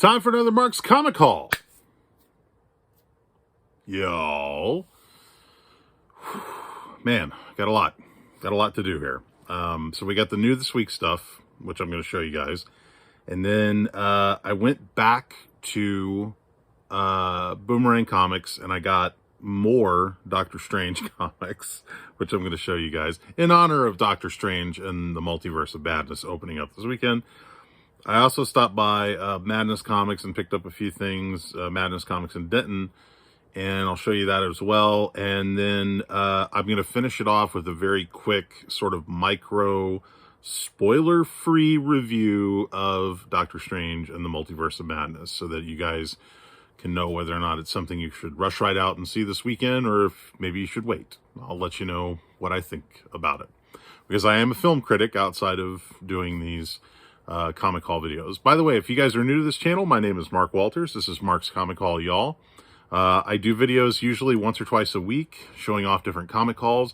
Time for another Mark's Comic Haul. Y'all. Man, got a lot to do here. So we got the new this week stuff, which I'm going to show you guys. And then I went back to Boomerang Comics and I got more Doctor Strange comics, which I'm going to show you guys in honor of Doctor Strange and the Multiverse of Madness opening up this weekend. I also stopped by Madness Comics and picked up a few things, Madness Comics in Denton, and I'll show you that as well. And then I'm going to finish it off with a very quick sort of micro spoiler-free review of Doctor Strange and the Multiverse of Madness so that you guys can know whether or not it's something you should rush right out and see this weekend or if maybe you should wait. I'll let you know what I think about it. Because I am a film critic outside of doing these comic haul videos. By the way, if you guys are new to this channel, my name is Mark Walters. This is Mark's Comic Haul, y'all. I do videos usually once or twice a week showing off different comic hauls.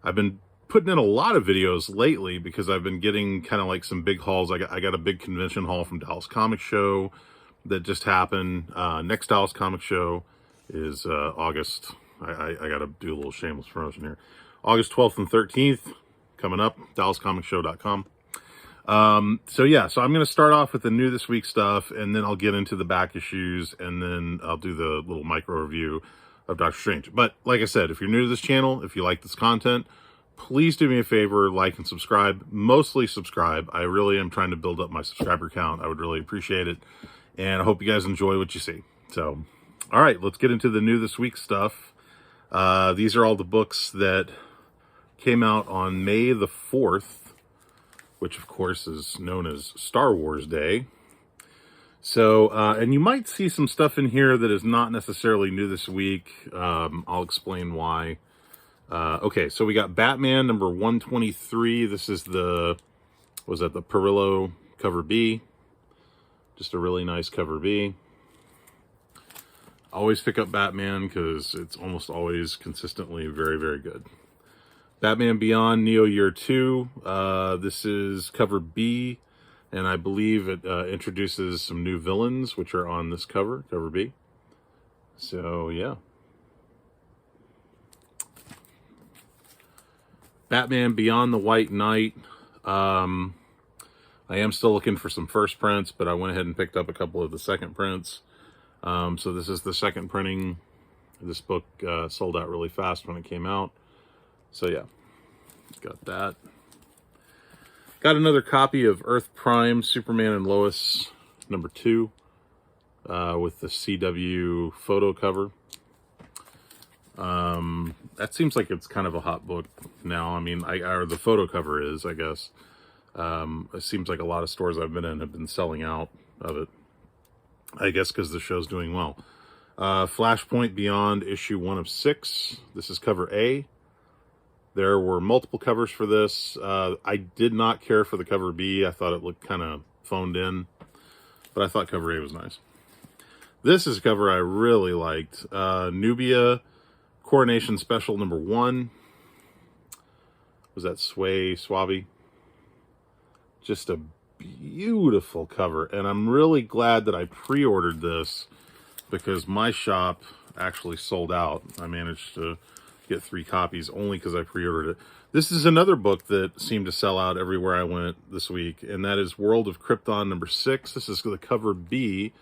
I've been putting in a lot of videos lately because I've been getting kind of like some big hauls. I got a big convention haul from Dallas Comic Show that just happened. Next Dallas Comic Show is August. I got to do a little shameless promotion here. August 12th and 13th coming up, DallasComicShow.com. So I'm going to start off with the new this week stuff, and then I'll get into the back issues, and then I'll do the little micro review of Doctor Strange. But like I said, if you're new to this channel, if you like this content, please do me a favor, like and subscribe. Mostly subscribe. I really am trying to build up my subscriber count. I would really appreciate it. And I hope you guys enjoy what you see. So, all right, let's get into the new this week stuff. These are all the books that came out on May the 4th. Which, of course, is known as Star Wars Day. So, and you might see some stuff in here that is not necessarily new this week. I'll explain why. Okay, so we got Batman number 123. This is the Perillo cover B. Just a really nice cover B. Always pick up Batman because it's almost always consistently very, very good. Batman Beyond Neo Year 2, this is cover B, and I believe it introduces some new villains, which are on this cover B. So, yeah. Batman Beyond the White Knight, I am still looking for some first prints, but I went ahead and picked up a couple of the second prints. So this is the second printing. This book sold out really fast when it came out. So yeah, got that. Got another copy of Earth Prime, Superman and Lois, number 2, with the CW photo cover. That seems like it's kind of a hot book now. I mean, or the photo cover is, I guess. It seems like a lot of stores I've been in have been selling out of it. I guess because the show's doing well. Flashpoint Beyond, issue 1 of 6. This is cover A. There were multiple covers for this. I did not care for the cover B. I thought it looked kind of phoned in. But I thought cover A was nice. This is a cover I really liked. Nubia Coronation Special number 1. Was that Swaby? Just a beautiful cover. And I'm really glad that I pre-ordered this because my shop actually sold out. I managed to get 3 copies only because I pre-ordered it. This is another book that seemed to sell out everywhere I went this week, and that is World of Krypton number 6. This is the cover B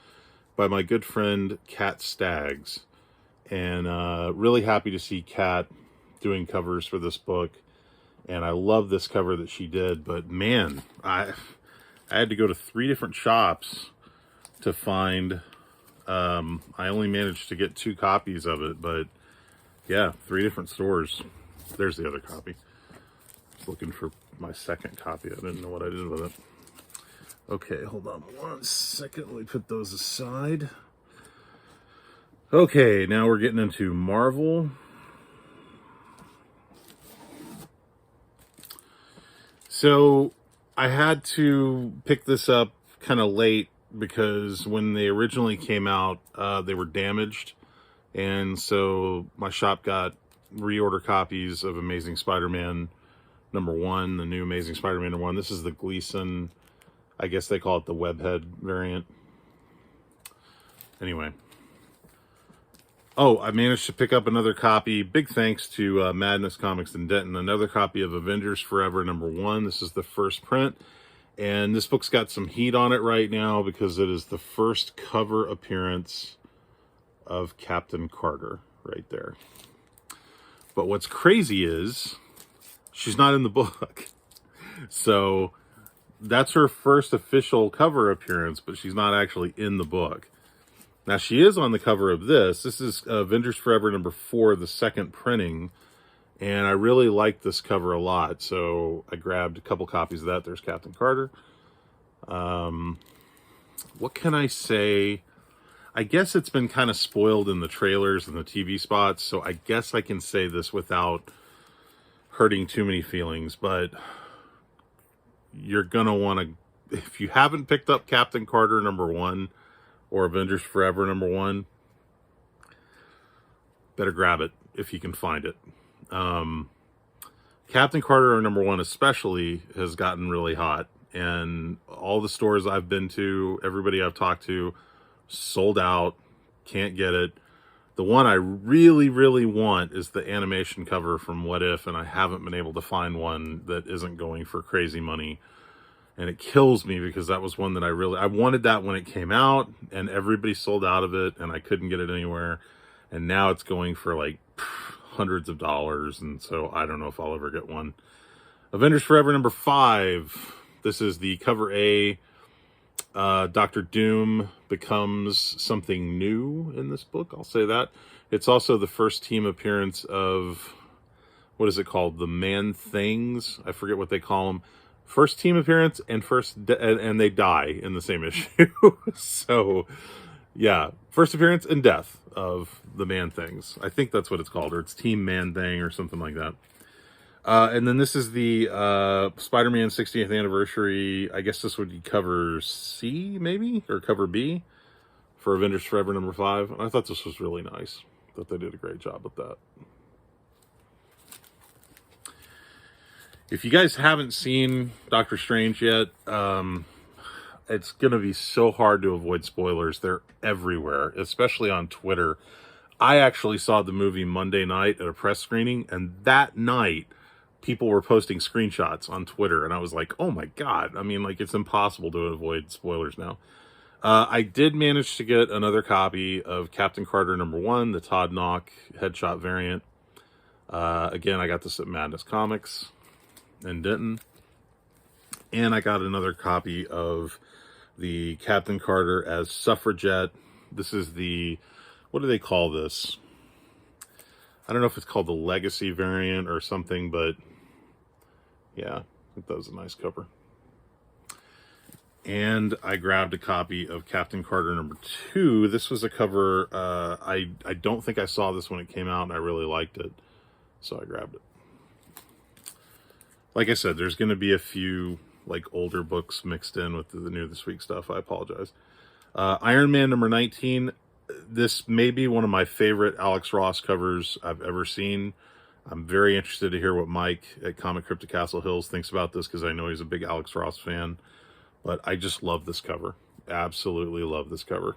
by my good friend Kat Staggs. And really happy to see Kat doing covers for this book. And I love this cover that she did, but man, I had to go to 3 different shops to find. I only managed to get 2 copies of it, but yeah, 3 different stores. There's the other copy. I was looking for my second copy. I didn't know what I did with it. Okay, hold on 1 second. Let me put those aside. Okay, now we're getting into Marvel. So I had to pick this up kind of late because when they originally came out, they were damaged. And so my shop got reorder copies of Amazing Spider-Man number 1, the new Amazing Spider-Man number 1. This is the Gleason, I guess they call it the Webhead variant. Anyway. Oh, I managed to pick up another copy. Big thanks to Madness Comics in Denton. Another copy of Avengers Forever #1. This is the first print. And this book's got some heat on it right now because it is the first cover appearance of Captain Carter right there. But what's crazy is she's not in the book. So that's her first official cover appearance, but she's not actually in the book. Now, she is on the cover of this. This is Avengers Forever #4, the second printing. And I really like this cover a lot. So I grabbed a couple copies of that. There's Captain Carter. What can I say? I guess it's been kind of spoiled in the trailers and the TV spots. So I guess I can say this without hurting too many feelings. But you're going to want to, if you haven't picked up Captain Carter #1, or Avengers Forever #1, better grab it if you can find it. Captain Carter #1 especially has gotten really hot, and all the stores I've been to, everybody I've talked to, sold out, can't get it. The one I really, really want is the animation cover from What If, and I haven't been able to find one that isn't going for crazy money. And it kills me because that was one that I wanted that when it came out, and everybody sold out of it, and I couldn't get it anywhere. And now it's going for like hundreds of dollars, and so I don't know if I'll ever get one. Avengers Forever #5. This is the cover A. Dr. Doom becomes something new in this book. I'll say that. It's also the first team appearance of, what is it called? The Man-Things? I forget what they call them. First team appearance and and they die in the same issue. So, yeah, first appearance and death of the Man-Things. I think that's what it's called, or it's Team Man-Thing or something like that. And then this is the Spider-Man 60th anniversary. I guess this would be cover C, maybe, or cover B for Avengers Forever #5. I thought this was really nice. I thought they did a great job with that. If you guys haven't seen Doctor Strange yet, it's going to be so hard to avoid spoilers. They're everywhere, especially on Twitter. I actually saw the movie Monday night at a press screening, and that night, people were posting screenshots on Twitter, and I was like, oh my God. I mean, like, it's impossible to avoid spoilers now. I did manage to get another copy of Captain Carter #1, the Todd Knock headshot variant. Again, I got this at Madness Comics in Denton. And I got another copy of the Captain Carter as Suffragette. This is the, what do they call this? I don't know if it's called the Legacy variant or something, but yeah, that was a nice cover. And I grabbed a copy of Captain Carter #2. This was a cover, I don't think I saw this when it came out, and I really liked it, so I grabbed it. Like I said, there's going to be a few like older books mixed in with the new This Week stuff. I apologize. Iron Man #19. This may be one of my favorite Alex Ross covers I've ever seen. I'm very interested to hear what Mike at Comic Crypto Castle Hills thinks about this, because I know he's a big Alex Ross fan. But I just love this cover. Absolutely love this cover.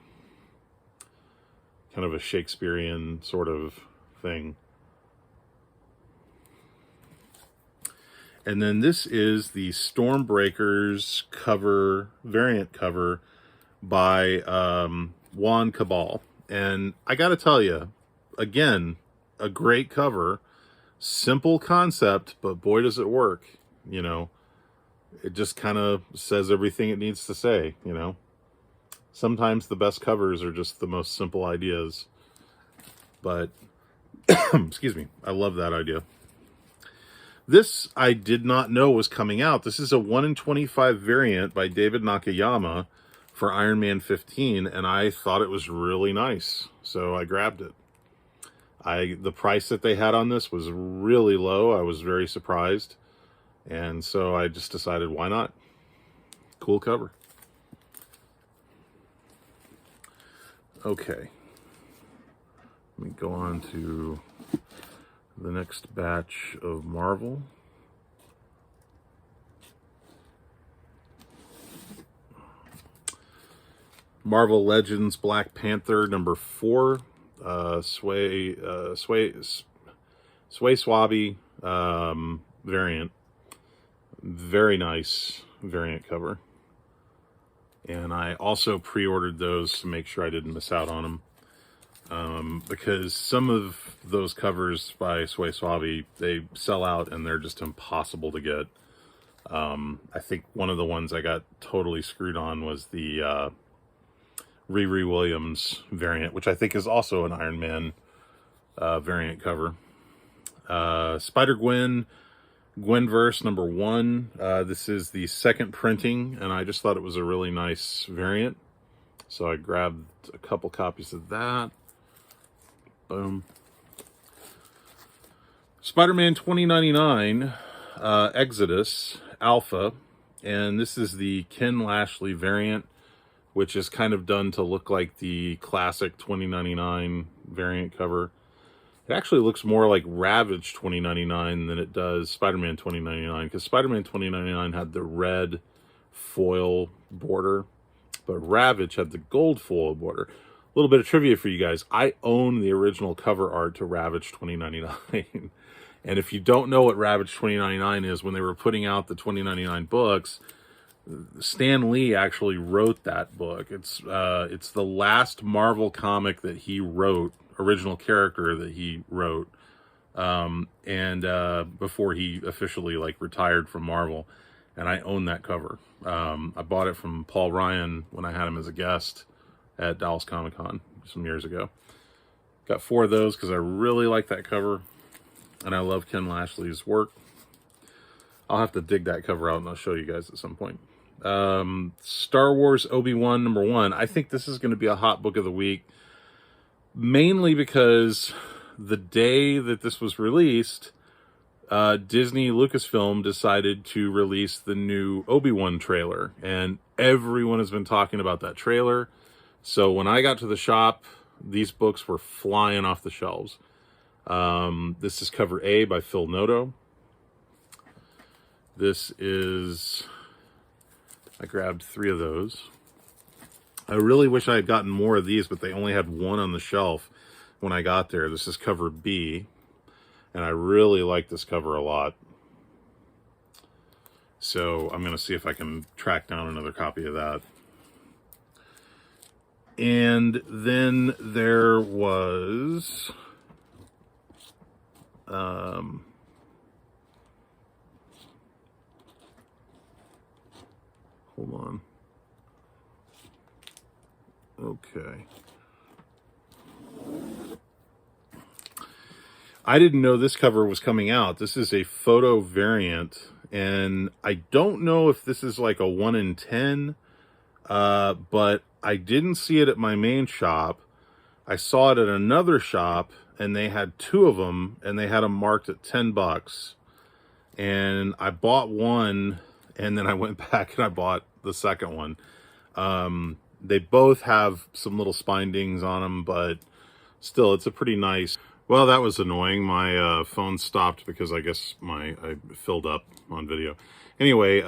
Kind of a Shakespearean sort of thing. And then this is the Stormbreakers cover, variant cover by Juan Cabal. And I got to tell you, again, a great cover. Simple concept, but boy, does it work. You know, it just kind of says everything it needs to say, you know. Sometimes the best covers are just the most simple ideas. But, excuse me, I love that idea. This I did not know was coming out. This is a 1 in 25 variant by David Nakayama for Iron Man 15, and I thought it was really nice, so I grabbed it. The price that they had on this was really low. I was very surprised, and so I just decided, why not? Cool cover. Okay. Let me go on to the next batch of Marvel. Marvel Legends Black Panther #4. Sway Swabby variant. Very nice variant cover. And I also pre-ordered those to make sure I didn't miss out on them. Because some of those covers by Sway Swabby, they sell out and they're just impossible to get. I think one of the ones I got totally screwed on was the Riri Williams variant, which I think is also an Iron Man variant cover. Spider-Gwen, Gwenverse #1. This is the second printing, and I just thought it was a really nice variant. So I grabbed a couple copies of that. Boom. Spider-Man 2099, Exodus Alpha, and this is the Ken Lashley variant, which is kind of done to look like the classic 2099 variant cover. It actually looks more like Ravage 2099 than it does Spider-Man 2099, because Spider-Man 2099 had the red foil border, but Ravage had the gold foil border. A little bit of trivia for you guys. I own the original cover art to Ravage 2099. And if you don't know what Ravage 2099 is, when they were putting out the 2099 books, Stan Lee actually wrote that book. It's the last Marvel comic that he wrote, original character that he wrote, before he officially retired from Marvel. And I own that cover. I bought it from Paul Ryan when I had him as a guest at Dallas Comic Con some years ago. Got 4 of those because I really like that cover, and I love Ken Lashley's work. I'll have to dig that cover out and I'll show you guys at some point. Star Wars Obi-Wan #1. I think this is going to be a hot book of the week, mainly because the day that this was released, Disney Lucasfilm decided to release the new Obi-Wan trailer, and everyone has been talking about that trailer. So when I got to the shop, these books were flying off the shelves. This is cover A by Phil Noto. This is, I grabbed 3 of those. I really wish I had gotten more of these, but they only had 1 on the shelf when I got there. This is cover B, and I really like this cover a lot. So I'm going to see if I can track down another copy of that. And then there was hold on. Okay. I didn't know this cover was coming out. This is a photo variant, and I don't know if this is like a 1 in 10, but I didn't see it at my main shop. I saw it at another shop, and they had 2 of them, and they had them marked at $10. And I bought one, and then I went back and I bought the second one. They both have some little spine dings on them, but still, it's a pretty nice. Well, that was annoying. My phone stopped because I guess I filled up on video. Anyway,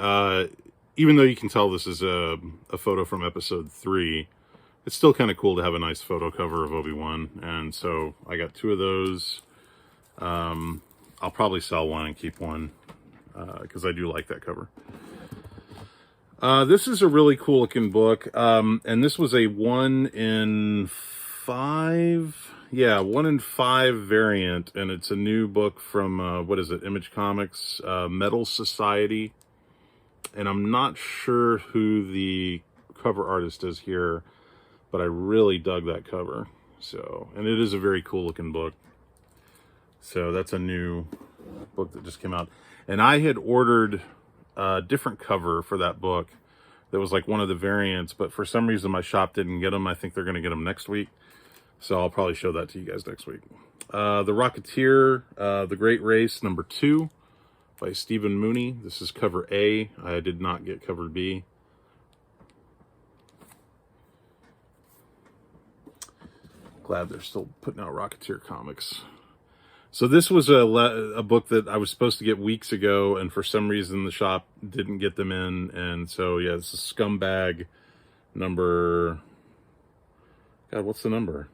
even though you can tell this is a photo from episode 3, it's still kind of cool to have a nice photo cover of Obi-Wan. And so I got 2 of those. I'll probably sell one and keep one because I do like that cover. This is a really cool looking book. And this was a 1 in 5. Yeah, 1 in 5 variant. And it's a new book from, what is it? Image Comics, Metal Society. And I'm not sure who the cover artist is here, but I really dug that cover. So, and it is a very cool looking book. So that's a new book that just came out. And I had ordered a different cover for that book that was like one of the variants, but for some reason my shop didn't get them. I think they're going to get them next week. So I'll probably show that to you guys next week. The Rocketeer, The Great Race, #2 by Stephen Mooney. This is cover A. I did not get cover B. Glad they're still putting out Rocketeer comics. So this was a book that I was supposed to get weeks ago, and for some reason the shop didn't get them in. And so, yeah, this is Scumbag number God, what's the number?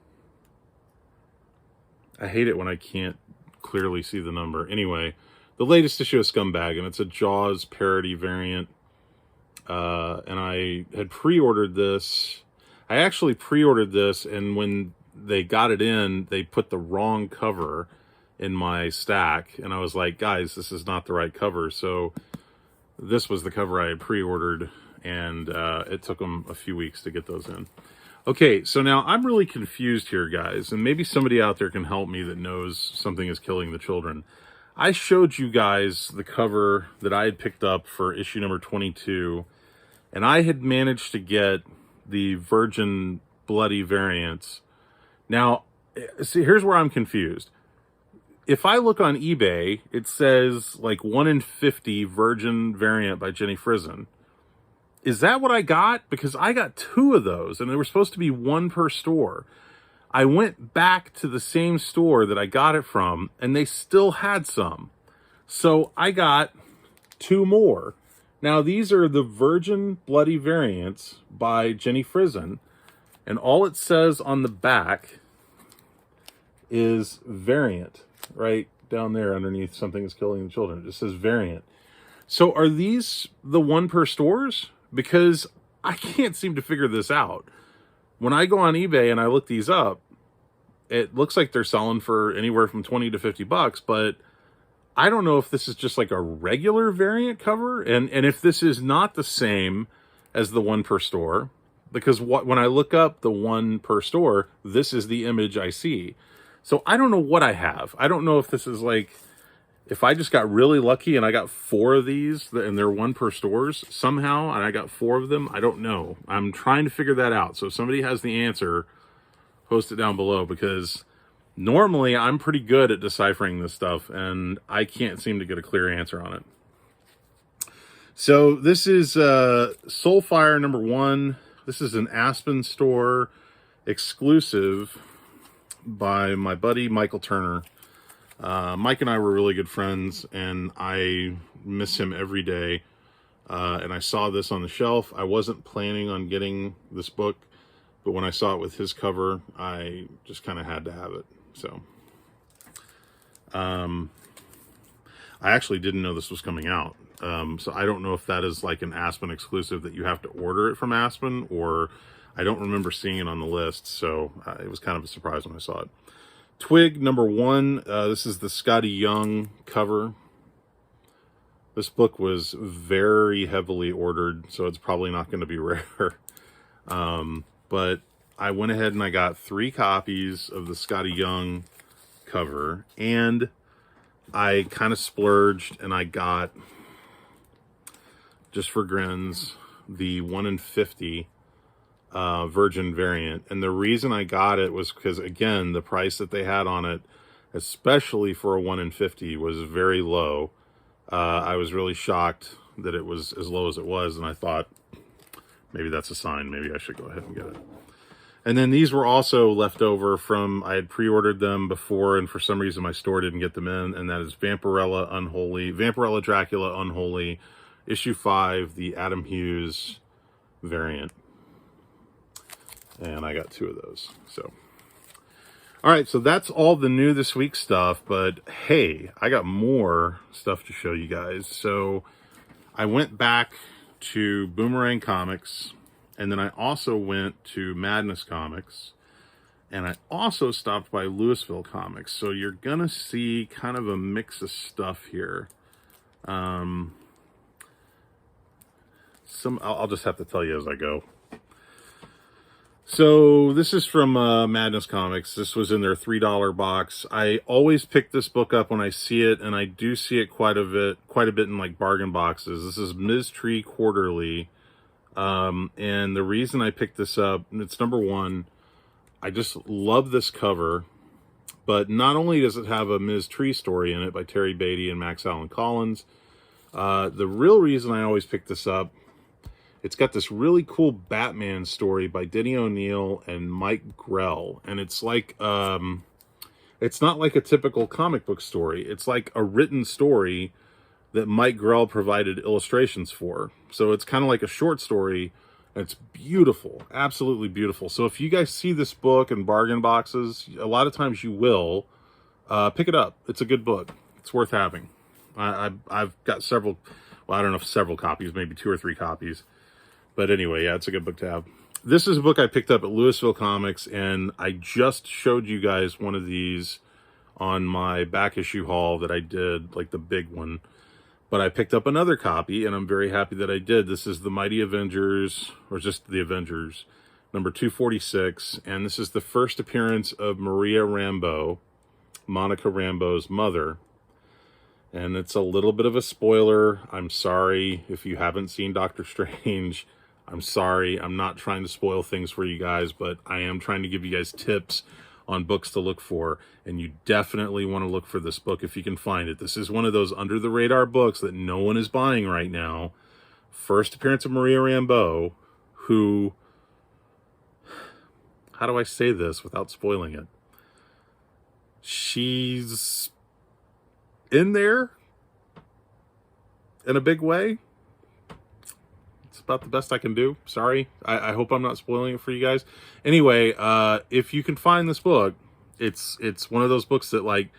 I hate it when I can't clearly see the number. Anyway, the latest issue of Scumbag, and it's a Jaws parody variant. And I had pre-ordered this. I actually pre-ordered this, and when they got it in, they put the wrong cover in my stack. And I was like, guys, this is not the right cover. So this was the cover I had pre-ordered, and it took them a few weeks to get those in. Okay, so now I'm really confused here, guys, and maybe somebody out there can help me that knows something is killing the children. I showed you guys the cover that I had picked up for issue number 22, and I had managed to get the Virgin Bloody variants. Now, see, here's where I'm confused. If I look on eBay, it says like 1 in 50 Virgin variant by Jenny Frison. Is that what I got? Because I got 2 of those, and they were supposed to be 1 per store. I went back to the same store that I got it from, and they still had some. So I got 2 more. Now, these are the Virgin Bloody variants by Jenny Frison, and all it says on the back is variant, right down there underneath something is killing the children. It just says variant. So are these the 1 per stores? Because I can't seem to figure this out. When I go on eBay and I look these up, it looks like they're selling for anywhere from 20 to 50 bucks, but I don't know if this is just like a regular variant cover, and if this is not the same as the 1 per store, because when I look up the 1 per store, this is the image I see. So I don't know what I have. I don't know if this is like, if I just got really lucky and I got 4 of these and they're 1 per stores somehow, and I got 4 of them, I don't know. I'm trying to figure that out. So if somebody has the answer, post it down below, because normally I'm pretty good at deciphering this stuff and I can't seem to get a clear answer on it. So this is Soulfire number 1. This is an Aspen store exclusive by my buddy Michael Turner. Mike and I were really good friends, and I miss him every day. And I saw this on the shelf. I wasn't planning on getting this book, but when I saw it with his cover, I just kind of had to have it. So, I actually didn't know this was coming out. So I don't know if that is like an Aspen exclusive that you have to order it from Aspen, or I don't remember seeing it on the list. So it was kind of a surprise when I saw it. Twig number 1. This is the Scotty Young cover. This book was very heavily ordered, so it's probably not going to be rare. But I went ahead and I got 3 copies of the Scotty Young cover, and I kind of splurged and I got, just for grins, the 1 in 50 Virgin variant. And the reason I got it was because, again, the price that they had on it, especially for a 1 in 50, was very low. I was really shocked that it was as low as it was, and I thought maybe that's a sign. Maybe I should go ahead and get it. And then these were also left over from, I had pre-ordered them before, and for some reason my store didn't get them in, and that is Vampirella Dracula Unholy, issue 5, the Adam Hughes variant. And I got 2 of those. So, all right, so that's all the new this week stuff, but hey, I got more stuff to show you guys. So I went back to Boomerang Comics, and then I also went to Madness Comics, and I also stopped by Louisville Comics. So you're gonna see kind of a mix of stuff here. I'll just have to tell you as I go. So this is from Madness Comics. This was in their $3 box. I always pick this book up when I see it, and I do see it quite a bit in like bargain boxes. This is Ms. Tree Quarterly, and the reason I picked this up, it's number 1, I just love this cover. But not only does it have a Ms. Tree story in it by Terry Beatty and Max Allan Collins, the real reason I always pick this up, it's got this really cool Batman story by Denny O'Neil and Mike Grell. And it's like, it's not like a typical comic book story. It's like a written story that Mike Grell provided illustrations for. So it's kind of like a short story, It's beautiful, absolutely beautiful. So if you guys see this book in bargain boxes, a lot of times you will, pick it up. It's a good book. It's worth having. I've got several, well, I don't know if several copies, maybe 2 or 3 copies. But anyway, yeah, it's a good book to have. This is a book I picked up at Louisville Comics, and I just showed you guys one of these on my back issue haul that I did, like the big one. But I picked up another copy, and I'm very happy that I did. This is the Mighty Avengers, or just the Avengers, number 246. And this is the first appearance of Maria Rambeau, Monica Rambeau's mother. And it's a little bit of a spoiler. I'm sorry if you haven't seen Doctor Strange. I'm sorry. I'm not trying to spoil things for you guys, but I am trying to give you guys tips on books to look for, and you definitely want to look for this book if you can find it. This is one of those under-the-radar books that no one is buying right now. First appearance of Maria Rambeau, who, how do I say this without spoiling it? She's in there in a big way. It's about the best I can do. Sorry. I hope I'm not spoiling it for you guys. Anyway, if you can find this book, it's one of those books that, like,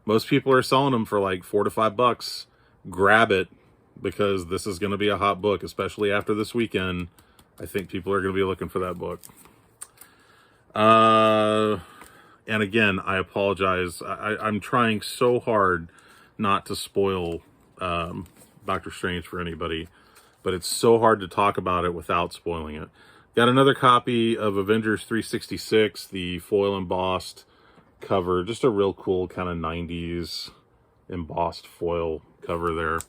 most people are selling them for like $4 to $5. Grab it, because this is going to be a hot book, especially after this weekend. I think people are going to be looking for that book. And again, I apologize. I'm trying so hard not to spoil Doctor Strange for anybody, but it's so hard to talk about it without spoiling it. Got another copy of Avengers 366, the foil embossed cover. Just a real cool kind of 90s embossed foil cover there.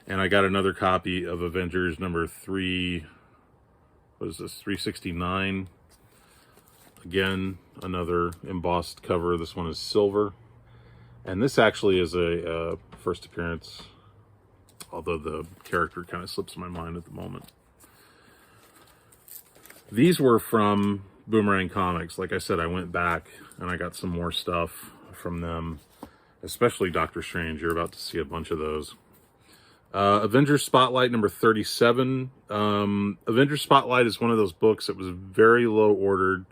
And I got another copy of Avengers number 369. Again, another embossed cover. This one is silver. And this actually is a first appearance, although the character kind of slips my mind at the moment. These were from Boomerang Comics. Like I said, I went back and I got some more stuff from them, especially Doctor Strange. You're about to see a bunch of those. Avengers Spotlight number 37. Avengers Spotlight is one of those books that was very low ordered.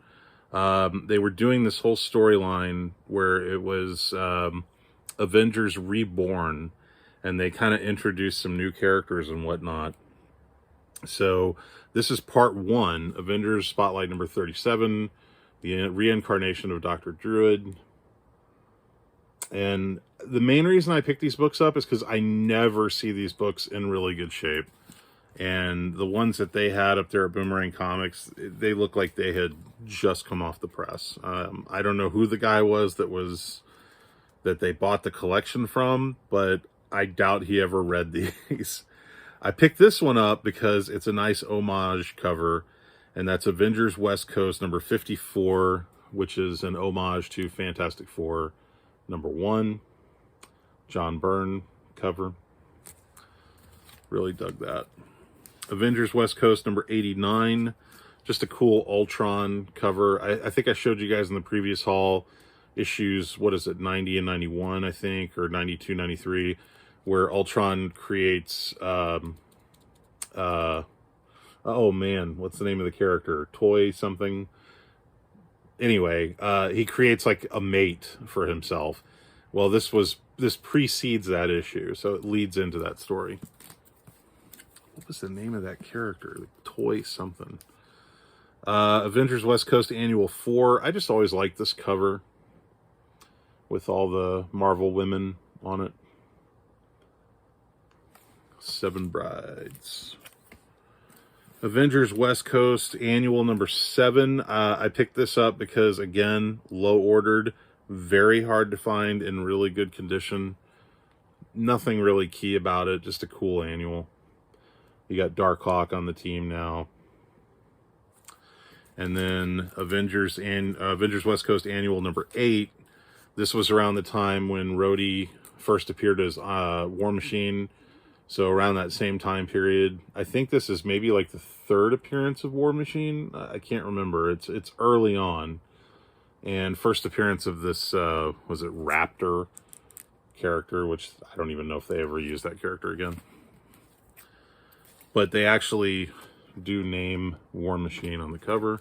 They were doing this whole storyline where it was Avengers Reborn, and they kind of introduced some new characters and whatnot. So this is part 1, Avengers Spotlight number 37, the reincarnation of Dr. Druid. And the main reason I picked these books up is because I never see these books in really good shape. And the ones that they had up there at Boomerang Comics, they look like they had just come off the press. I don't know who the guy was that they bought the collection from, but I doubt he ever read these. I picked this one up because it's a nice homage cover, and that's Avengers West Coast number 54, which is an homage to Fantastic Four number 1. John Byrne cover. Really dug that. Avengers West Coast number 89. Just a cool Ultron cover. I think I showed you guys in the previous haul issues, what is it, 90 and 91, I think, or 92, 93, where Ultron creates, oh man, what's the name of the character? Toy something. Anyway, he creates like a mate for himself. Well, this precedes that issue, so it leads into that story. What was the name of that character? Toy something. Avengers West Coast Annual 4. I just always liked this cover with all the Marvel women on it. 7 Brides. Avengers West Coast Annual number 7. I picked this up because, again, low ordered, very hard to find in really good condition. Nothing really key about it, just a cool annual. You got Darkhawk on the team now. And then Avengers West Coast Annual number 8. This was around the time when Rhodey first appeared as War Machine. So around that same time period. I think this is maybe like the 3rd appearance of War Machine. I can't remember. It's early on. And first appearance of this, was it Raptor character, which I don't even know if they ever used that character again. But they actually do name War Machine on the cover.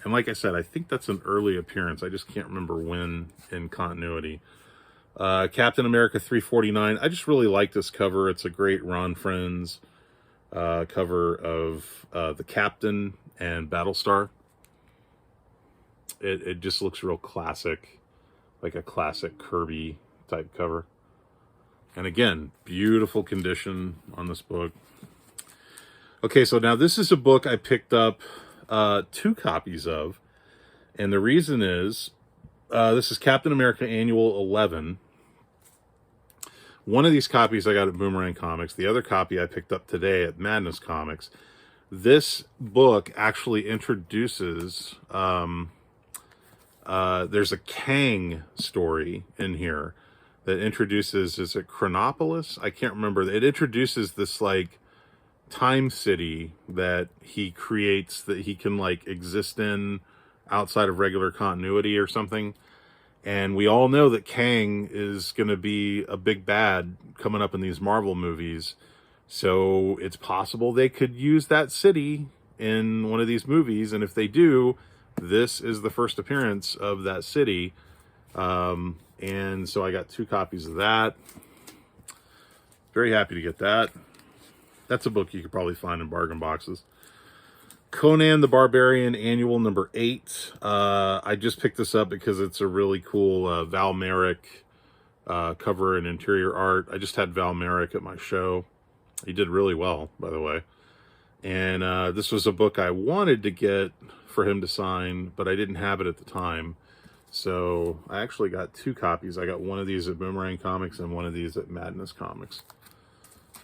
And like I said, I think that's an early appearance. I just can't remember when in continuity. Captain America 349. I just really like this cover. It's a great Ron Friends cover of the Captain and Battlestar. It just looks real classic, like a classic Kirby type cover. And again, beautiful condition on this book. Okay, so now this is a book I picked up 2 copies of. And the reason is, this is Captain America Annual 11. One of these copies I got at Boomerang Comics. The other copy I picked up today at Madness Comics. This book actually introduces, there's a Kang story in here that introduces, is it Chronopolis? I can't remember. It introduces this, like, time city that he creates that he can, like, exist in outside of regular continuity or something. And we all know that Kang is going to be a big bad coming up in these Marvel movies. So it's possible they could use that city in one of these movies. And if they do, this is the first appearance of that city. And so I got 2 copies of that. Very happy to get that. That's a book you could probably find in bargain boxes. Conan the Barbarian Annual number 8. I just picked this up because it's a really cool Val Merrick cover and interior art. I just had Val Merrick at my show. He did really well, by the way. And this was a book I wanted to get for him to sign, but I didn't have it at the time. So I actually got 2 copies. I got one of these at Boomerang Comics and one of these at Madness Comics.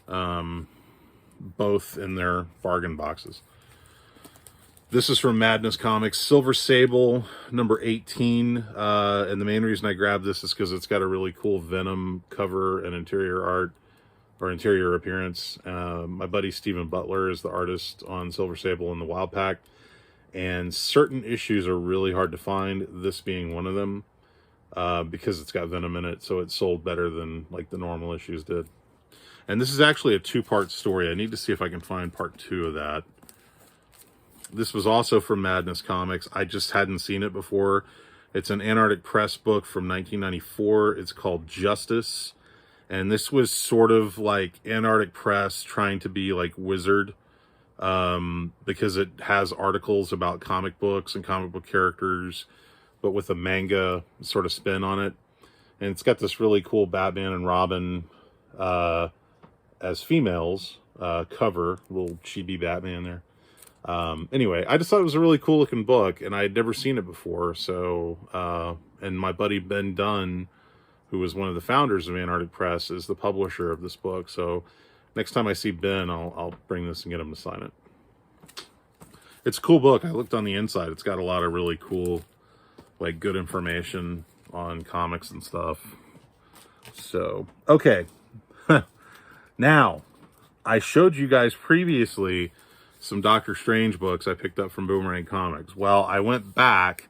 Both in their bargain boxes. This is from Madness Comics, Silver Sable, number 18. And the main reason I grabbed this is because it's got a really cool Venom cover and interior art, or interior appearance. My buddy Stephen Butler is the artist on Silver Sable and the Wild Pack. And certain issues are really hard to find, this being one of them, because it's got Venom in it, so it sold better than, like, the normal issues did. And this is actually a 2-part story. I need to see if I can find part 2 of that. This was also from Madness Comics. I just hadn't seen it before. It's an Antarctic Press book from 1994. It's called Justice. And this was sort of like Antarctic Press trying to be like Wizard, because it has articles about comic books and comic book characters, but with a manga sort of spin on it. And it's got this really cool Batman and Robin as females cover, little chibi Batman there. Anyway, I just thought it was a really cool looking book, and I had never seen it before. So, and my buddy Ben Dunn, who was one of the founders of Antarctic Press, is the publisher of this book. So next time I see Ben, I'll bring this and get him to sign it. It's a cool book. I looked on the inside. It's got a lot of really cool, like, good information on comics and stuff. So, okay. Now, I showed you guys previously some Doctor Strange books I picked up from Boomerang Comics. Well, I went back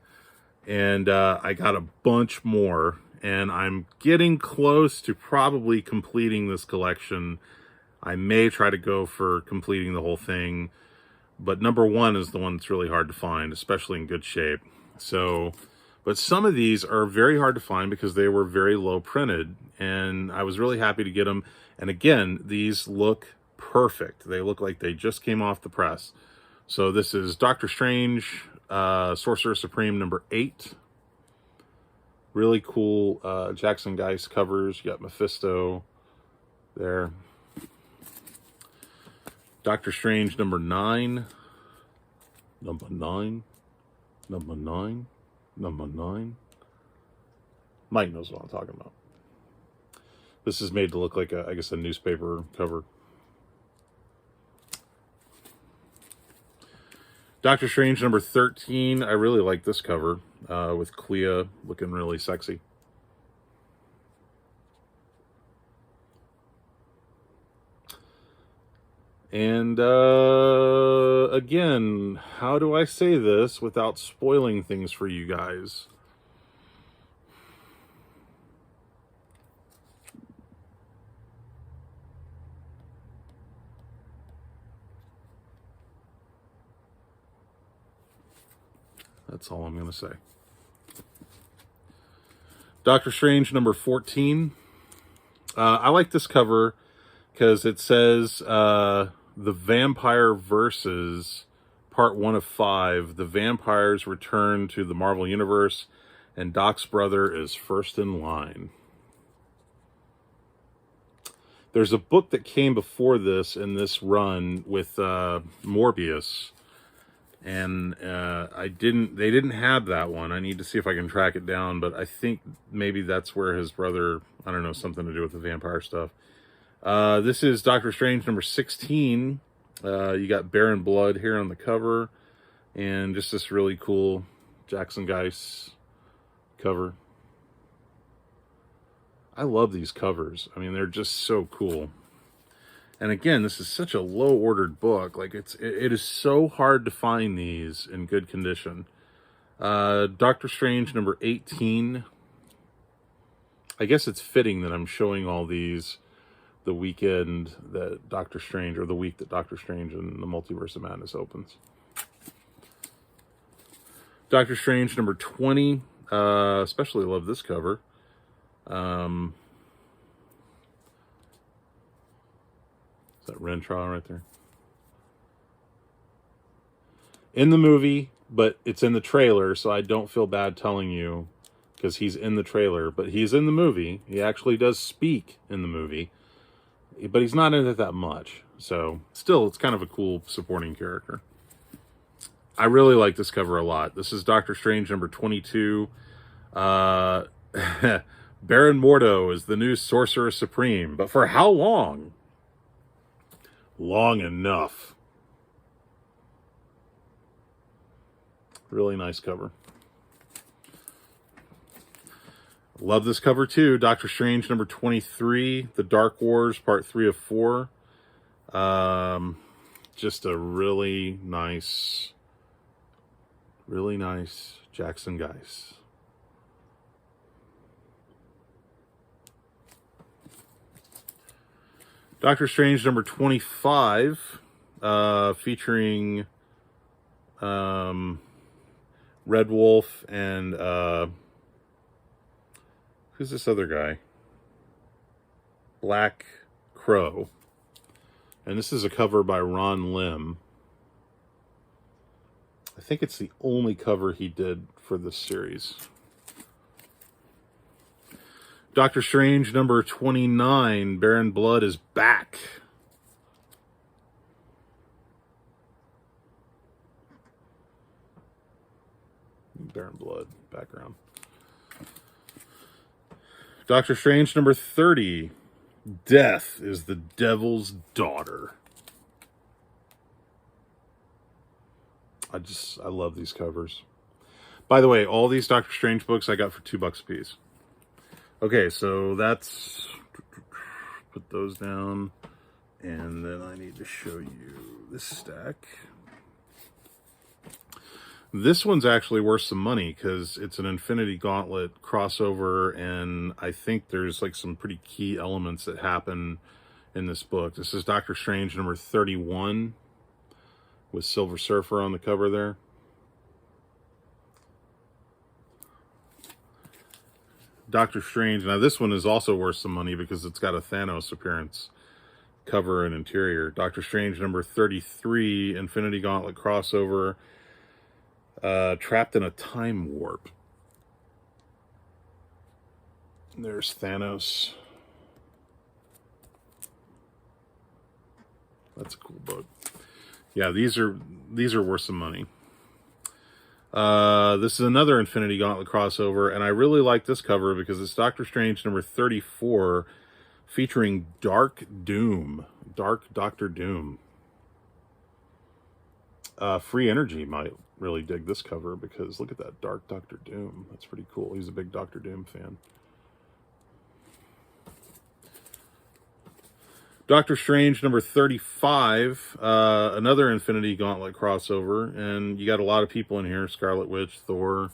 and I got a bunch more, and I'm getting close to probably completing this collection. I may try to go for completing the whole thing, but number 1 is the one that's really hard to find, especially in good shape. So, but some of these are very hard to find because they were very low printed, and I was really happy to get them. And again, these look perfect. They look like they just came off the press. So this is Doctor Strange, Sorcerer Supreme number 8. Really cool Jackson Geist covers. You got Mephisto there. Doctor Strange number 9. Number 9. Number 9. Number 9. Mike knows what I'm talking about. This is made to look like, I guess, a newspaper cover. Doctor Strange number 13. I really like this cover with Clea looking really sexy. And again, how do I say this without spoiling things for you guys? That's all I'm going to say. Doctor Strange number 14. I like this cover because it says The Vampire Versus, Part 1 of 5. The vampires return to the Marvel Universe, and Doc's brother is first in line. There's a book that came before this in this run with Morbius, and they didn't have that one. I need to see if I can track it down, but I think maybe that's where his brother, I don't know, something to do with the vampire stuff. This is Doctor Strange number 16. You got Baron Blood here on the cover, and just this really cool Jackson Guice cover. I love these covers. I mean, they're just so cool. And again, this is such a low-ordered book. Like, it is so hard to find these in good condition. Doctor Strange number 18. I guess it's fitting that I'm showing all these the weekend that Doctor Strange, or the week that Doctor Strange and the Multiverse of Madness opens. Doctor Strange number 20. Especially love this cover. Is that Rentraw right there? In the movie, but it's in the trailer, so I don't feel bad telling you because he's in the trailer, but he's in the movie. He actually does speak in the movie, but he's not in it that much. So still, it's kind of a cool supporting character. I really like this cover a lot. This is Doctor Strange number 22. Baron Mordo is the new Sorcerer Supreme, but for how long? Long enough. Really nice cover. Love this cover too. Doctor Strange number 23, The Dark Wars, part 3 of 4. Just a really nice Jackson Guice. Doctor Strange number 25, featuring Red Wolf and who's this other guy? Black Crow. And this is a cover by Ron Lim. I think it's the only cover he did for this series. Doctor Strange number 29, Baron Blood is back. Baron Blood background. Doctor Strange number 30, Death is the Devil's Daughter. I love these covers. By the way, all these Doctor Strange books I got for $2 a piece. Okay, so that's, put those down, and then I need to show you this stack. This one's actually worth some money because it's an Infinity Gauntlet crossover, and I think there's like some pretty key elements that happen in this book. This is Doctor Strange number 31 with Silver Surfer on the cover there. Doctor Strange. Now this one is also worth some money because it's got a Thanos appearance cover and interior. Doctor Strange number 33, Infinity Gauntlet crossover, trapped in a time warp. There's Thanos. That's a cool book. Yeah, these are worth some money. This is another Infinity Gauntlet crossover, and I really like this cover because it's Doctor Strange number 34, featuring Dark Doom. Dark Doctor Doom. Free Energy might really dig this cover because look at that Dark Doctor Doom. That's pretty cool. He's a big Doctor Doom fan. Doctor Strange number 35, another Infinity Gauntlet crossover, and you got a lot of people in here. Scarlet Witch, Thor.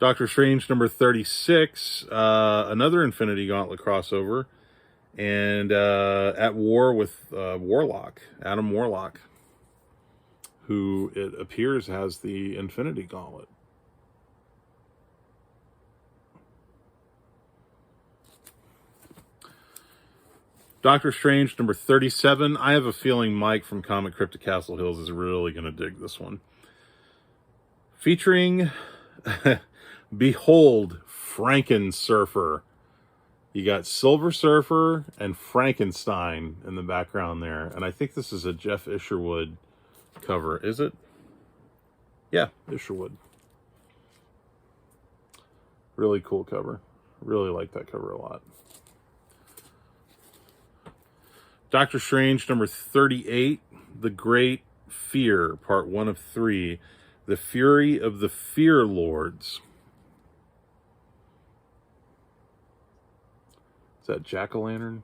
Doctor Strange number 36, another Infinity Gauntlet crossover, and at war with Adam Warlock, who it appears has the Infinity Gauntlet. Doctor Strange number 37. I have a feeling Mike from Comic Crypto Castle Hills is really going to dig this one. Featuring Behold Franken-Surfer. You got Silver Surfer and Frankenstein in the background there. And I think this is a Jeff Isherwood cover. Is it? Yeah, Isherwood. Really cool cover. Really like that cover a lot. Doctor Strange number 38, The Great Fear, part 1 of 3, The Fury of the Fear Lords. Is that Jack-o'-lantern?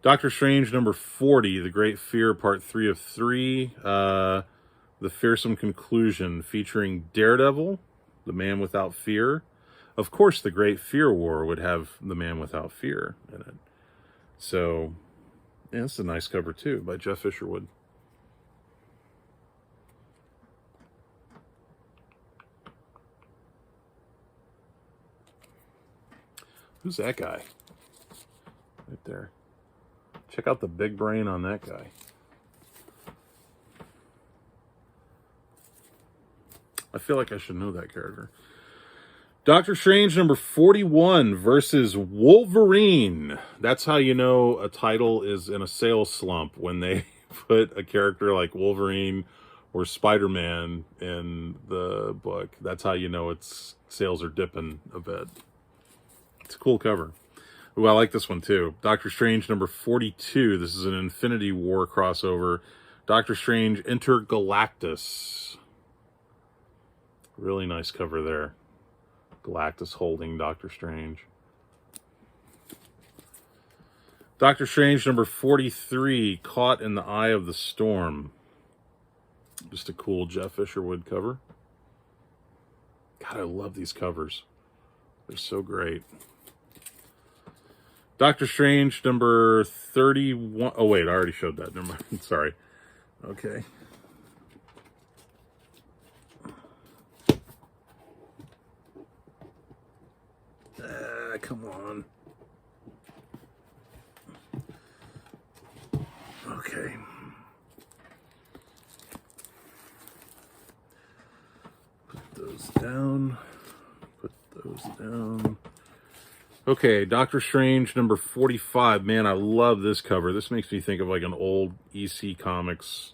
Doctor Strange number 40, The Great Fear, part 3 of 3, The Fearsome Conclusion, featuring Daredevil, The Man Without Fear. Of course, the Great Fear War would have The Man Without Fear in it. So, yeah, it's a nice cover too by Jeff Isherwood. Who's that guy? Right there. Check out the big brain on that guy. I feel like I should know that character. Doctor Strange number 41 versus Wolverine. That's how you know a title is in a sales slump, when they put a character like Wolverine or Spiderman in the book. That's how you know its sales are dipping a bit. It's a cool cover. Ooh, I like this one too. Doctor Strange number 42. This is an Infinity War crossover. Doctor Strange Intergalactus. Really nice cover there. Galactus holding Doctor Strange. Doctor Strange number 43, Caught in the Eye of the Storm. Just a cool Jeff Isherwood cover. God, I love these covers. They're so great. Doctor Strange number 31. Oh, wait, I already showed that. Never mind. Sorry. Okay. Come on. Okay. Put those down. Put those down. Okay, Doctor Strange number 45. Man, I love this cover. This makes me think of like an old EC Comics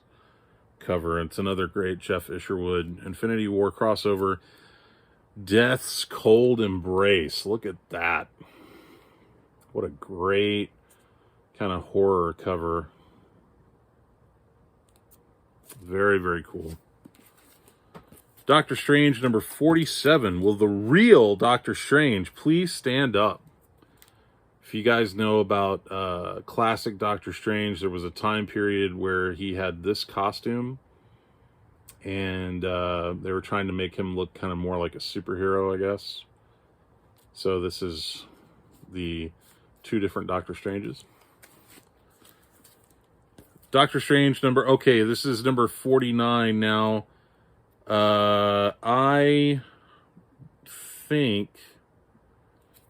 cover. It's another great Jeff Isherwood Infinity War crossover. Death's Cold Embrace. Look at that. What a great kind of horror cover. Very, very cool. Doctor Strange number 47. Will the real Doctor Strange please stand up? If you guys know about classic Doctor Strange, there was a time period where he had this costume. And they were trying to make him look kind of more like a superhero, I guess. So this is the two different Doctor Stranges. Doctor Strange number... Okay, this is number 49 now. I think...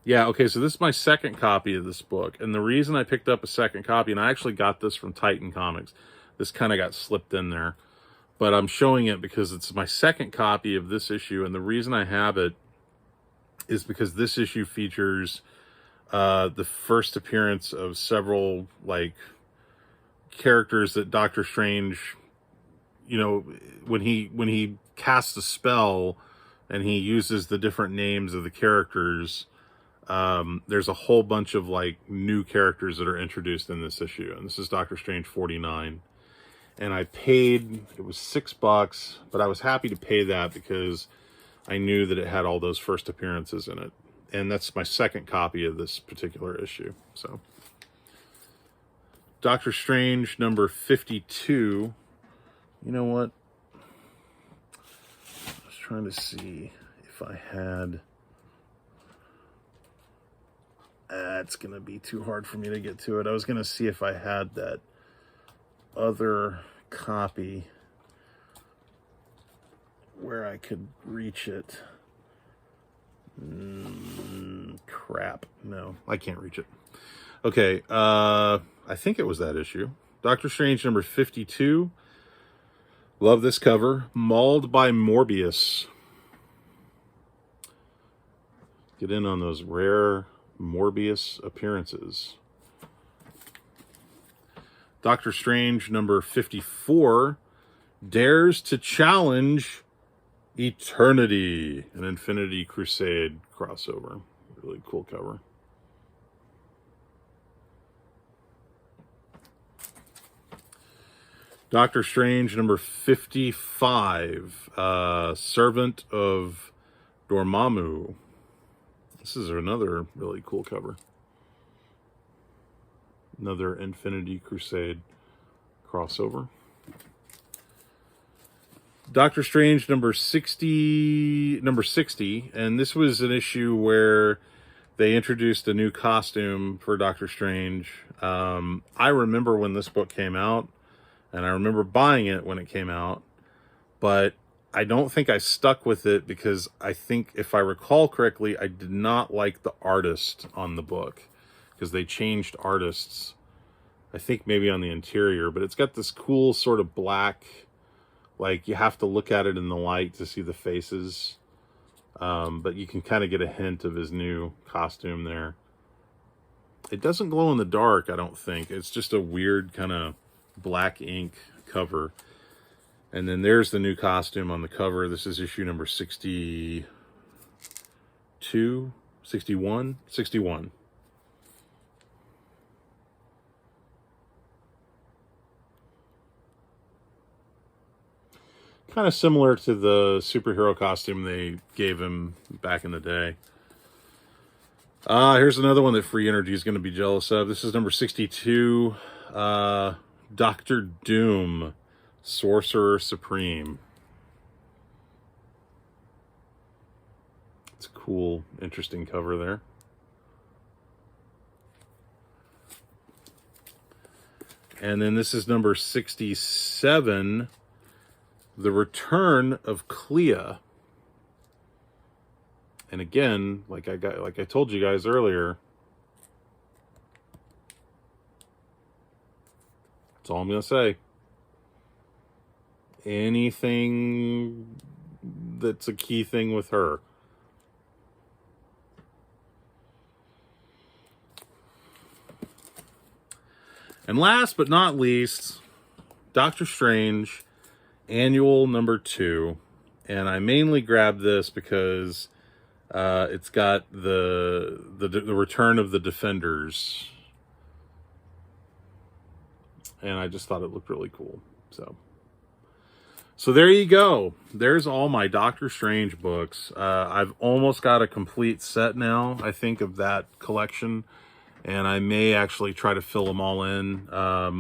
Yeah, okay, so this is my second copy of this book. And the reason I picked up a second copy, and I actually got this from Titan Comics. This kind of got slipped in there. But I'm showing it because it's my second copy of this issue. And the reason I have it is because this issue features the first appearance of several, like, characters that Doctor Strange, you know, when he casts a spell and he uses the different names of the characters, there's a whole bunch of, like, new characters that are introduced in this issue. And this is Doctor Strange 49. And I paid, it was $6, but I was happy to pay that because I knew that it had all those first appearances in it. And that's my second copy of this particular issue. So, Doctor Strange number 52. You know what? I was trying to see if I had... it's going to be too hard for me to get to it. I was going to see if I had that other copy where I could reach it. Crap. No, I can't reach it. Okay, I think it was that issue. Doctor Strange number 52. Love this cover. Mauled by Morbius. Get in on those rare Morbius appearances. Doctor Strange number 54 dares to challenge Eternity, an Infinity Crusade crossover. Really cool cover. Doctor Strange number 55, Servant of Dormammu. This is another really cool cover. Another Infinity Crusade crossover. Doctor Strange number 60, and this was an issue where they introduced a new costume for Doctor Strange. I remember when this book came out, and I remember buying it when it came out, but I don't think I stuck with it because I think, if I recall correctly, I did not like the artist on the book because they changed artists, I think maybe on the interior, but it's got this cool sort of black, like you have to look at it in the light to see the faces, but you can kind of get a hint of his new costume there. It doesn't glow in the dark, I don't think. It's just a weird kind of black ink cover. And then there's the new costume on the cover. This is issue number 62, 61. Kind of similar to the superhero costume they gave him back in the day. Here's another one that Free Energy is going to be jealous of. This is number 62, Dr. Doom, Sorcerer Supreme. It's a cool, interesting cover there. And then this is number 67, The Return of Clea. And again, like I told you guys earlier, that's all I'm going to say. Anything that's a key thing with her. And last but not least, Doctor Strange Annual number 2. And I mainly grabbed this because it's got the return of the Defenders. And I just thought it looked really cool. So there you go. There's all my Doctor Strange books. I've almost got a complete set now, I think, of that collection. And I may actually try to fill them all in.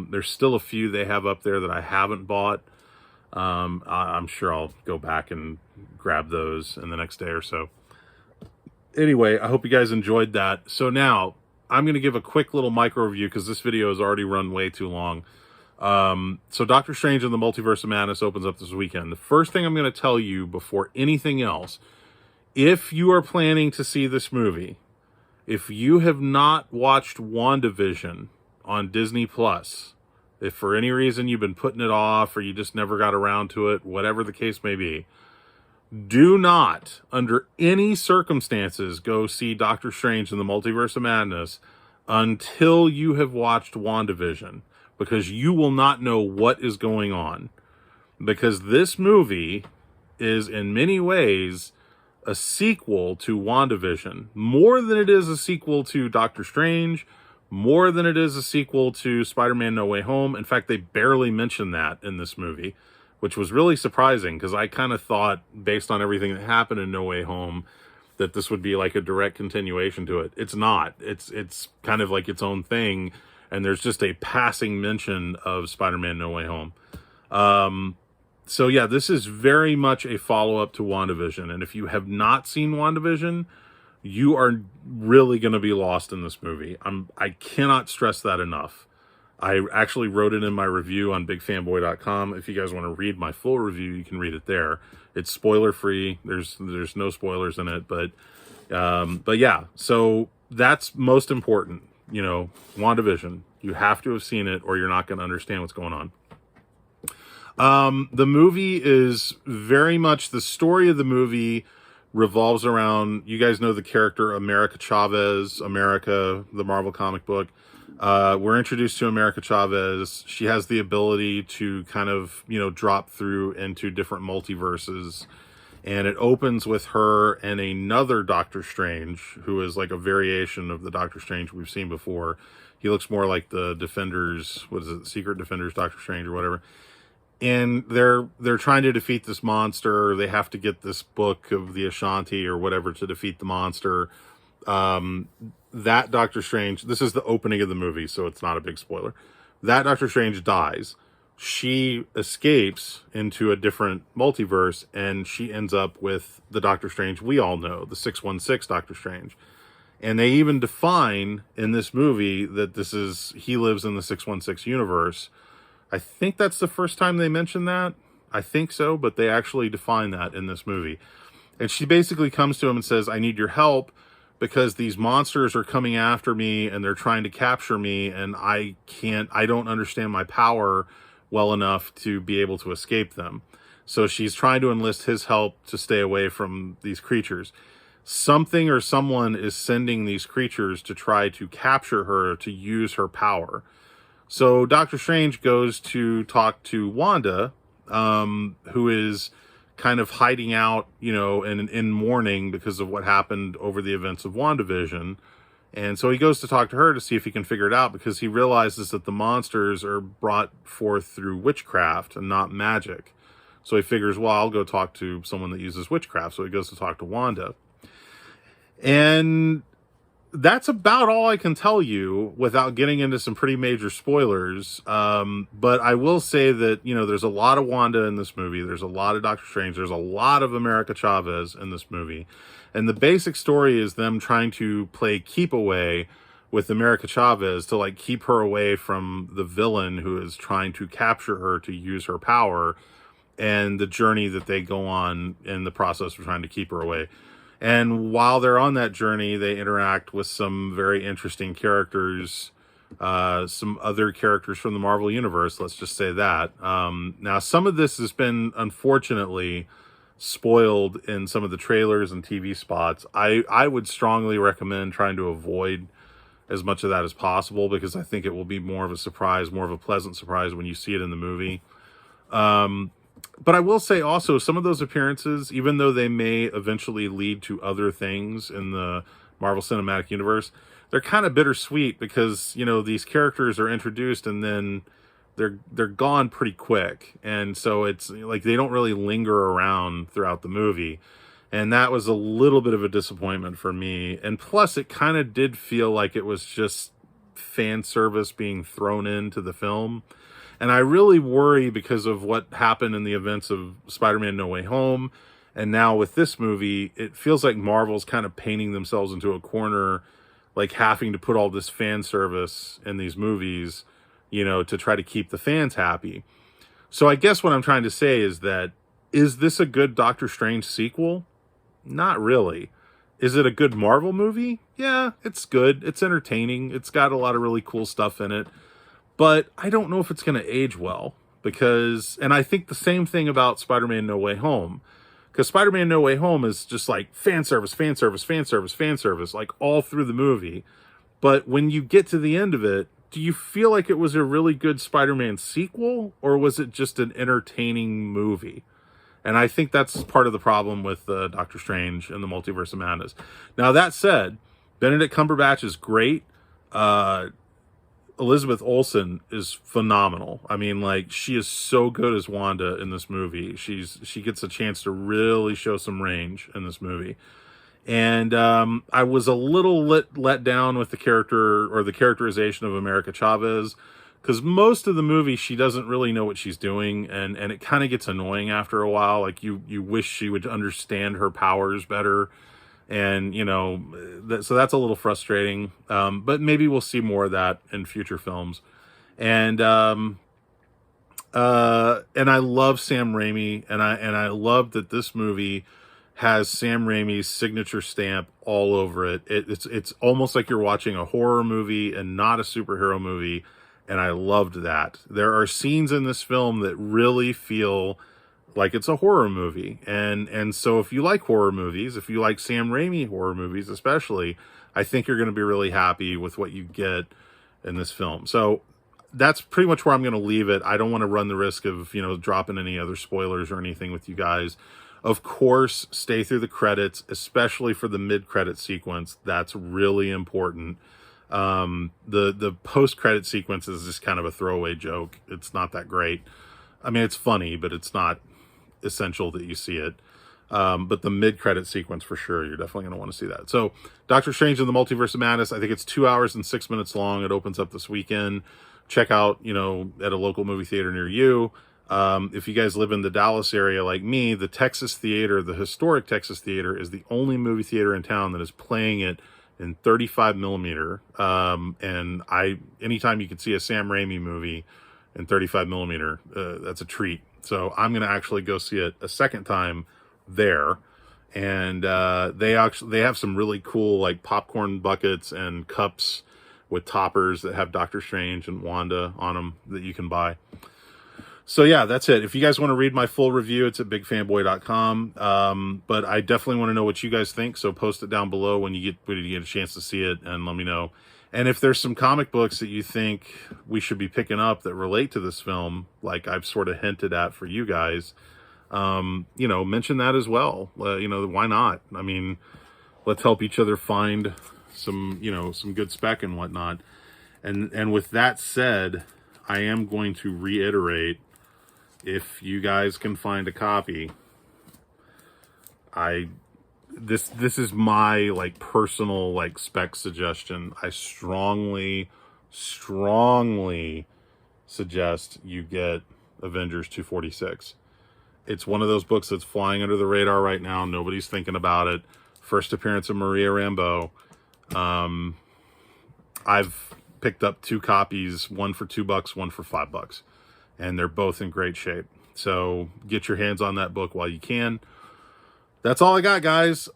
There's still a few they have up there that I haven't bought. I'm sure I'll go back and grab those in the next day or so. Anyway, I hope you guys enjoyed that. So now, I'm going to give a quick little micro review because this video has already run way too long. So Doctor Strange and the Multiverse of Madness opens up this weekend. The first thing I'm going to tell you before anything else, if you are planning to see this movie, if you have not watched WandaVision on Disney+, if for any reason you've been putting it off or you just never got around to it, whatever the case may be, do not, under any circumstances, go see Doctor Strange and the Multiverse of Madness until you have watched WandaVision, because you will not know what is going on. Because this movie is, in many ways, a sequel to WandaVision. More than it is a sequel to Doctor Strange, more than it is a sequel to Spider-Man No Way Home. In fact, they barely mention that in this movie, which was really surprising, because I kind of thought, based on everything that happened in No Way Home, that this would be like a direct continuation to it. It's not. It's kind of like its own thing. and there's just a passing mention of Spider-Man No Way Home. So yeah, this is very much a follow-up to WandaVision, and if you have not seen WandaVision, you are really going to be lost in this movie. I cannot stress that enough. I actually wrote it in my review on bigfanboy.com. If you guys want to read my full review, you can read it there. It's spoiler-free. There's no spoilers in it, but yeah, so that's most important. You know, WandaVision. You have to have seen it or you're not going to understand what's going on. The movie is very much, the story of the movie revolves around, you guys know the character America Chavez, America, the Marvel comic book. We're introduced to America Chavez. She has the ability to kind of, you know, drop through into different multiverses. And it opens with her and another Doctor Strange, who is like a variation of the Doctor Strange we've seen before. He looks more like the Defenders, what is it, Secret Defenders Doctor Strange or whatever. And they're trying to defeat this monster. They have to get this book of the Ashanti or whatever to defeat the monster. That Doctor Strange, this is the opening of the movie, so it's not a big spoiler. That Doctor Strange dies. She escapes into a different multiverse, and she ends up with the Doctor Strange we all know, the 616 Doctor Strange. And they even define in this movie that he lives in the 616 universe. I think that's the first time they mention that. I think so, but they actually define that in this movie. And she basically comes to him and says, I need your help because these monsters are coming after me and they're trying to capture me, and I don't understand my power well enough to be able to escape them. So she's trying to enlist his help to stay away from these creatures. Something or someone is sending these creatures to try to capture her, to use her power. So Doctor Strange goes to talk to Wanda, who is kind of hiding out, you know, in mourning because of what happened over the events of WandaVision. And so he goes to talk to her to see if he can figure it out, because he realizes that the monsters are brought forth through witchcraft and not magic. So he figures, well, I'll go talk to someone that uses witchcraft. So he goes to talk to Wanda. And that's about all I can tell you without getting into some pretty major spoilers. But I will say that, you know, there's a lot of Wanda in this movie. There's a lot of Doctor Strange. There's a lot of America Chavez in this movie. And the basic story is them trying to play keep away with America Chavez to like keep her away from the villain who is trying to capture her to use her power, and the journey that they go on in the process of trying to keep her away. And while they're on that journey, they interact with some very interesting characters, some other characters from the Marvel Universe, let's just say that. Now, some of this has been, unfortunately, spoiled in some of the trailers and TV spots. I would strongly recommend trying to avoid as much of that as possible, because I think it will be more of a surprise, more of a pleasant surprise when you see it in the movie. But I will say also, some of those appearances, even though they may eventually lead to other things in the Marvel Cinematic Universe, they're kind of bittersweet, because, you know, these characters are introduced and then they're gone pretty quick. And so it's like they don't really linger around throughout the movie. And that was a little bit of a disappointment for me. And plus, it kind of did feel like it was just fan service being thrown into the film. And I really worry, because of what happened in the events of Spider-Man No Way Home, and now with this movie, it feels like Marvel's kind of painting themselves into a corner, like having to put all this fan service in these movies, you know, to try to keep the fans happy. So I guess what I'm trying to say is that, is this a good Doctor Strange sequel? Not really. Is it a good Marvel movie? Yeah, it's good. It's entertaining. It's got a lot of really cool stuff in it. But I don't know if it's going to age well, because, and I think the same thing about Spider-Man No Way Home, because Spider-Man No Way Home is just like fan service, fan service, fan service, fan service, like all through the movie. But when you get to the end of it, do you feel like it was a really good Spider-Man sequel, or was it just an entertaining movie? And I think that's part of the problem with Doctor Strange and the Multiverse of Madness. Now, that said, Benedict Cumberbatch is great. Elizabeth Olsen is phenomenal. I mean, like, she is so good as Wanda in this movie. She gets a chance to really show some range in this movie. And I was a little let down with the character or the characterization of America Chavez, because most of the movie she doesn't really know what she's doing, and it kind of gets annoying after a while. Like you wish she would understand her powers better, and so that's a little frustrating. But maybe we'll see more of that in future films. And I love Sam Raimi, and I love that this movie has Sam Raimi's signature stamp all over it. It's almost like you're watching a horror movie and not a superhero movie, and I loved that. There are scenes in this film that really feel like it's a horror movie, and so if you like horror movies, if you like Sam Raimi horror movies especially, I think you're going to be really happy with what you get in this film. So that's pretty much where I'm going to leave it. I don't want to run the risk of, dropping any other spoilers or anything with you guys. Of course, stay through the credits, especially for the mid-credit sequence. That's really important. The post-credit sequence is just kind of a throwaway joke. It's not that great. I mean, it's funny, but it's not essential that you see it. But the mid-credit sequence, for sure, you're definitely going to want to see that. So, Doctor Strange in the Multiverse of Madness, I think it's 2 hours and 6 minutes long. It opens up this weekend. Check out, at a local movie theater near you. If you guys live in the Dallas area like me, the Texas Theater, the historic Texas Theater, is the only movie theater in town that is playing it in 35 millimeter. And anytime you can see a Sam Raimi movie in 35 millimeter, that's a treat. So I'm going to actually go see it a second time there. And they have some really cool like popcorn buckets and cups with toppers that have Doctor Strange and Wanda on them that you can buy. So yeah, that's it. If you guys want to read my full review, it's at bigfanboy.com. But I definitely want to know what you guys think. So post it down below when you get a chance to see it, and let me know. And if there's some comic books that you think we should be picking up that relate to this film, like I've sort of hinted at for you guys, mention that as well. Why not? I mean, let's help each other find some good spec and whatnot. And with that said, I am going to reiterate, if you guys can find a copy, this is my like personal like spec suggestion. I strongly suggest you get Avengers 246. It's one of those books that's flying under the radar right now. Nobody's thinking about it. First appearance of Maria Rambeau. I've picked up 2 copies, one for $2, one for $5, and they're both in great shape. So get your hands on that book while you can. That's all I got, guys.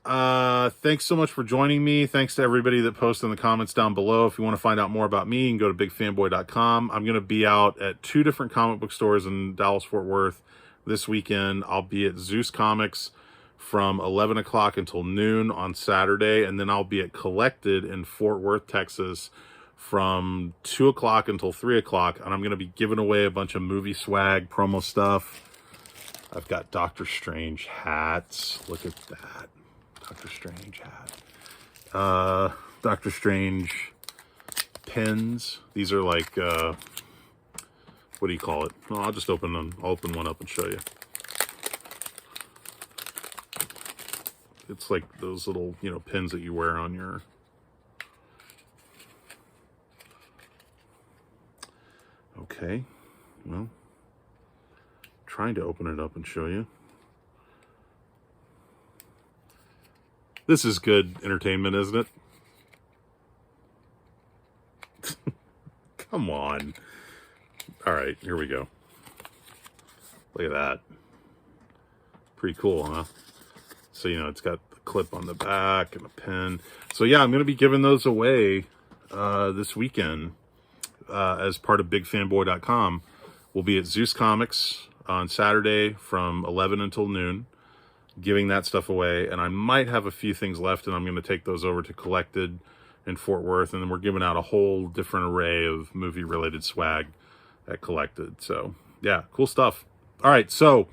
Thanks so much for joining me. Thanks to everybody that posted in the comments down below. If you want to find out more about me, you can go to bigfanboy.com. I'm going to be out at 2 different comic book stores in Dallas-Fort Worth this weekend. I'll be at Zeus Comics from 11 o'clock until noon on Saturday, and then I'll be at Collected in Fort Worth, Texas from 2 o'clock until 3 o'clock, and I'm going to be giving away a bunch of movie swag, promo stuff. I've got Doctor Strange hats. Look at that. Doctor Strange hat. Doctor Strange pins. These are like, what do you call it? Well, I'll just open them. I'll open one up and show you. It's like those little, pins that you wear on your... Okay, well, trying to open it up and show you. This is good entertainment, isn't it? Come on. All right, here we go. Look at that. Pretty cool, huh? So, it's got the clip on the back and a pen. So, yeah, I'm going to be giving those away this weekend as part of bigfanboy.com. We'll be at Zeus Comics on Saturday from 11 until noon, giving that stuff away. And I might have a few things left, and I'm going to take those over to Collected in Fort Worth. And then we're giving out a whole different array of movie-related swag at Collected. So, yeah, cool stuff. All right, so...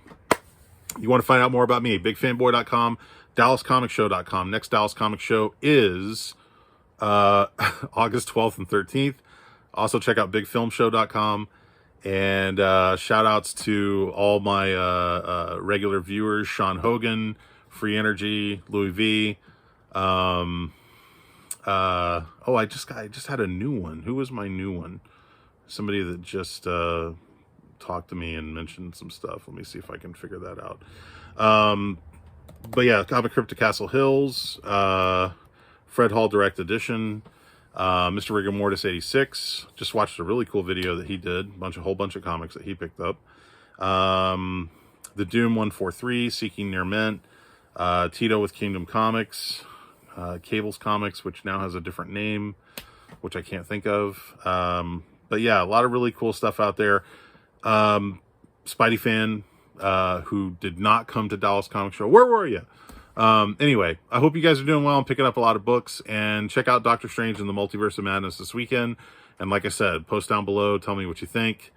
you want to find out more about me, bigfanboy.com, dallascomicshow.com. Next Dallas Comic Show is August 12th and 13th. Also check out bigfilmshow.com. And shout outs to all my regular viewers, Sean Hogan, Free Energy, Louis V, Oh, I just had a new one. Who was my new one? Somebody that just talked to me and mentioned some stuff. Let me see if I can figure that out. But yeah, Comic Crypto Castle Hills, Fred Hall Direct Edition, Mr. Rigor Mortis 86. Just watched a really cool video that he did. Whole bunch of comics that he picked up. The Doom 143, Seeking Near Mint, Tito with Kingdom Comics, Cable's Comics, which now has a different name, which I can't think of. But yeah, a lot of really cool stuff out there. Spidey fan, who did not come to Dallas Comic Show. Where were you? Anyway, I hope you guys are doing well and picking up a lot of books, and check out Doctor Strange and the Multiverse of Madness this weekend. And like I said, post down below, tell me what you think.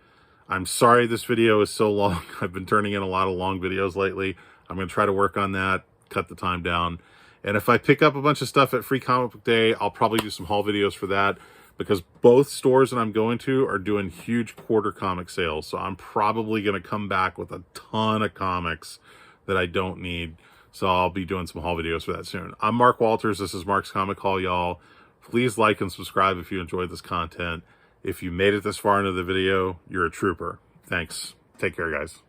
I'm sorry this video is so long. I've been turning in a lot of long videos lately. I'm going to try to work on that, cut the time down. And if I pick up a bunch of stuff at Free Comic Book Day, I'll probably do some haul videos for that, because both stores that I'm going to are doing huge quarter comic sales. So I'm probably going to come back with a ton of comics that I don't need. So I'll be doing some haul videos for that soon. I'm Mark Walters. This is Mark's Comic Haul, y'all. Please like and subscribe if you enjoyed this content. If you made it this far into the video, you're a trooper. Thanks. Take care, guys.